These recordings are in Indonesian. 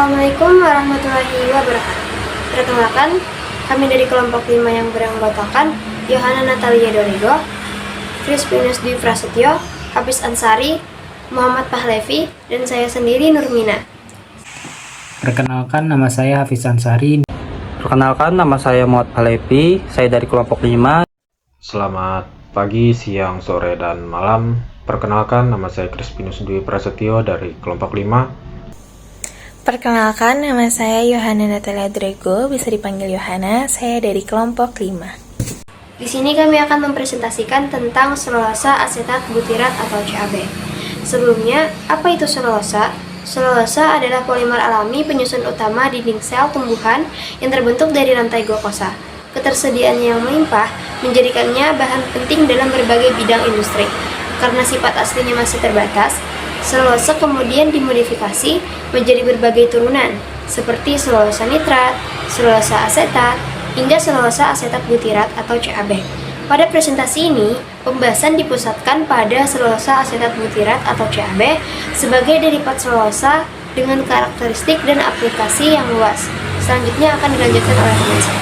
Assalamualaikum warahmatullahi wabarakatuh. Perkenalkan, kami dari kelompok 5 yang beranggotakan Yohana Natalia Dorego, Crispinus Dwi Prasetyo, Hafiz Ansari, Muhammad Pahlevi, dan saya sendiri Nurmina. Perkenalkan, nama saya Hafiz Ansari. Perkenalkan, nama saya Muhammad Pahlevi, saya dari kelompok 5. Selamat pagi, siang, sore, dan malam. Perkenalkan, nama saya Crispinus Dwi Prasetyo dari kelompok 5. Perkenalkan, nama saya Yohana Natalia Dorego, bisa dipanggil Yohana, saya dari kelompok 5. Di sini kami akan mempresentasikan tentang selulosa asetat butirat atau CAB. Sebelumnya, apa itu selulosa? Selulosa adalah polimer alami penyusun utama dinding sel tumbuhan yang terbentuk dari rantai glukosa. Ketersediaannya yang melimpah menjadikannya bahan penting dalam berbagai bidang industri. Karena sifat aslinya masih terbatas, selulosa kemudian dimodifikasi menjadi berbagai turunan, seperti selulosa nitrat, selulosa asetat, hingga selulosa asetat butirat atau CAB. Pada presentasi ini, pembahasan dipusatkan pada selulosa asetat butirat atau CAB sebagai derivat selulosa dengan karakteristik dan aplikasi yang luas. Selanjutnya akan dilanjutkan oleh teman saya.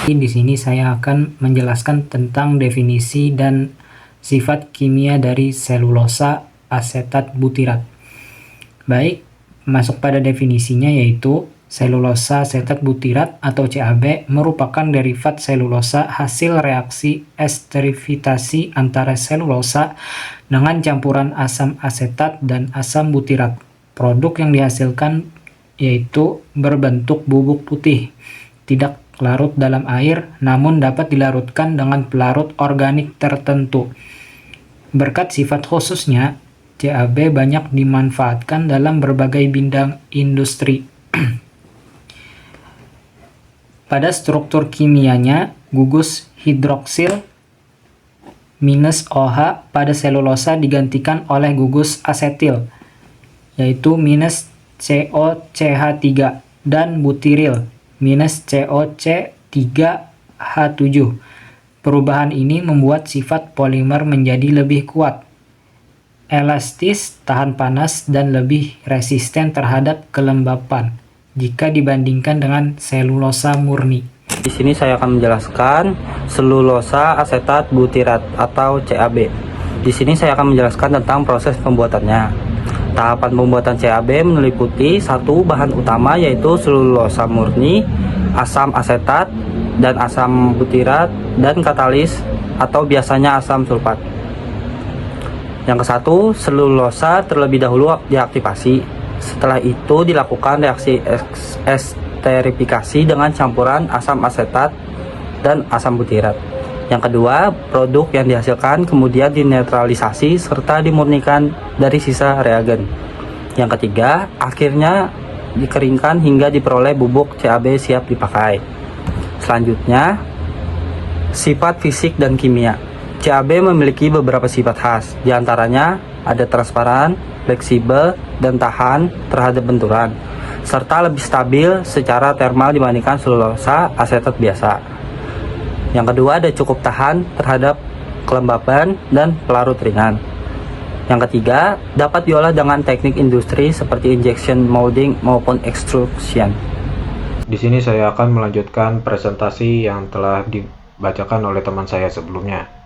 Di sini saya akan menjelaskan tentang definisi dan sifat kimia dari selulosa asetat butirat. Baik, masuk pada definisinya, yaitu selulosa asetat butirat atau CAB merupakan derivat selulosa hasil reaksi esterifikasi antara selulosa dengan campuran asam asetat dan asam butirat. Produk yang dihasilkan yaitu berbentuk bubuk putih, tidak larut dalam air, namun dapat dilarutkan dengan pelarut organik tertentu. Berkat sifat khususnya, CAB banyak dimanfaatkan dalam berbagai bidang industri. Pada struktur kimianya, gugus hidroksil minus OH pada selulosa digantikan oleh gugus asetil, yaitu minus COCH3, dan butiril minus COC3H7. Perubahan ini membuat sifat polimer menjadi lebih kuat, elastis, tahan panas, dan lebih resisten terhadap kelembapan jika dibandingkan dengan selulosa murni. Di sini saya akan menjelaskan selulosa asetat butirat atau CAB. Di sini saya akan menjelaskan tentang proses pembuatannya. Tahapan pembuatan CAB meliputi satu bahan utama yaitu selulosa murni, asam asetat, dan asam butirat, dan katalis atau biasanya asam sulfat. Yang ke satu, selulosa terlebih dahulu diaktifasi. Setelah itu dilakukan reaksi esterifikasi dengan campuran asam asetat dan asam butirat. Yang kedua, produk yang dihasilkan kemudian dinetralisasi serta dimurnikan dari sisa reagen. Yang ketiga, akhirnya dikeringkan hingga diperoleh bubuk CAB siap dipakai. Selanjutnya, sifat fisik dan kimia. CAB memiliki beberapa sifat khas, diantaranya ada transparan, fleksibel, dan tahan terhadap benturan, serta lebih stabil secara termal dibandingkan selulosa asetat biasa. Yang kedua, ada cukup tahan terhadap kelembapan dan pelarut ringan. Yang ketiga, dapat diolah dengan teknik industri seperti injection molding maupun extrusion. Di sini saya akan melanjutkan presentasi yang telah dibacakan oleh teman saya sebelumnya.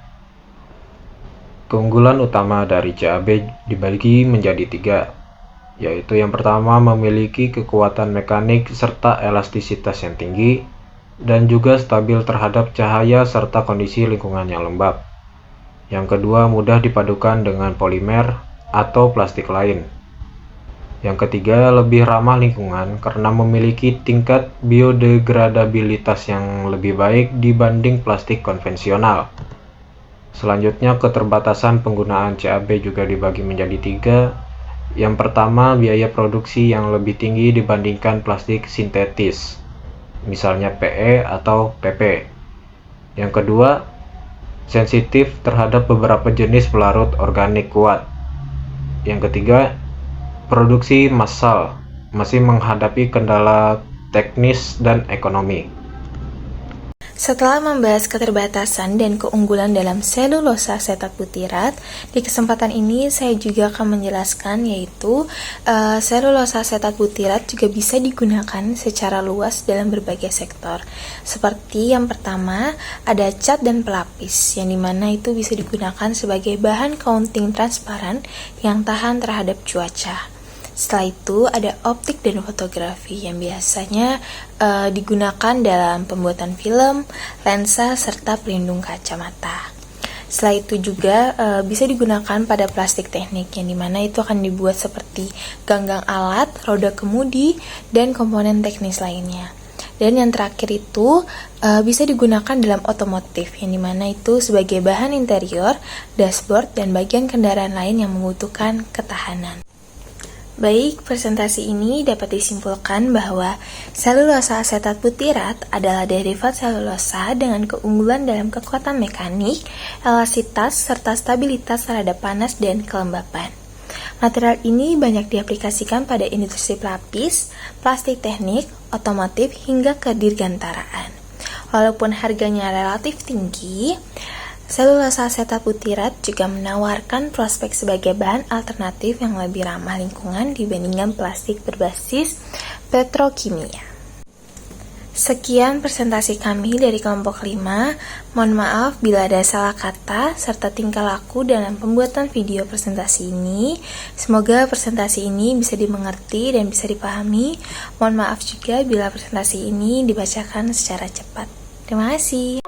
Keunggulan utama dari CAB dibagi menjadi 3, yaitu yang pertama memiliki kekuatan mekanik serta elastisitas yang tinggi, dan juga stabil terhadap cahaya serta kondisi lingkungan yang lembab. Yang kedua, mudah dipadukan dengan polimer atau plastik lain. Yang ketiga, lebih ramah lingkungan karena memiliki tingkat biodegradabilitas yang lebih baik dibanding plastik konvensional. Selanjutnya, keterbatasan penggunaan CAB juga dibagi menjadi 3. Yang pertama, biaya produksi yang lebih tinggi dibandingkan plastik sintetis, misalnya PE atau PP. Yang kedua, sensitif terhadap beberapa jenis pelarut organik kuat. Yang ketiga, produksi massal masih menghadapi kendala teknis dan ekonomi. Setelah membahas keterbatasan dan keunggulan dalam selulosa asetat butirat, di kesempatan ini saya juga akan menjelaskan yaitu selulosa asetat butirat juga bisa digunakan secara luas dalam berbagai sektor. Seperti yang pertama, ada cat dan pelapis, yang dimana itu bisa digunakan sebagai bahan coating transparan yang tahan terhadap cuaca. Setelah itu ada optik dan fotografi yang biasanya digunakan dalam pembuatan film, lensa, serta pelindung kacamata. Setelah itu juga bisa digunakan pada plastik teknik yang dimana itu akan dibuat seperti ganggang alat, roda kemudi, dan komponen teknis lainnya. Dan yang terakhir itu bisa digunakan dalam otomotif yang dimana itu sebagai bahan interior, dashboard, dan bagian kendaraan lain yang membutuhkan ketahanan. Baik, presentasi ini dapat disimpulkan bahwa selulosa asetat butirat adalah derivat selulosa dengan keunggulan dalam kekuatan mekanik, elastisitas, serta stabilitas terhadap panas dan kelembapan. Material ini banyak diaplikasikan pada industri pelapis, plastik teknik, otomotif, hingga ke dirgantaraan. Walaupun harganya relatif tinggi, selulosa asetat butirat juga menawarkan prospek sebagai bahan alternatif yang lebih ramah lingkungan dibandingkan plastik berbasis petrokimia. Sekian presentasi kami dari kelompok 5. Mohon maaf bila ada salah kata serta tingkah laku dalam pembuatan video presentasi ini. Semoga presentasi ini bisa dimengerti dan bisa dipahami. Mohon maaf juga bila presentasi ini dibacakan secara cepat. Terima kasih.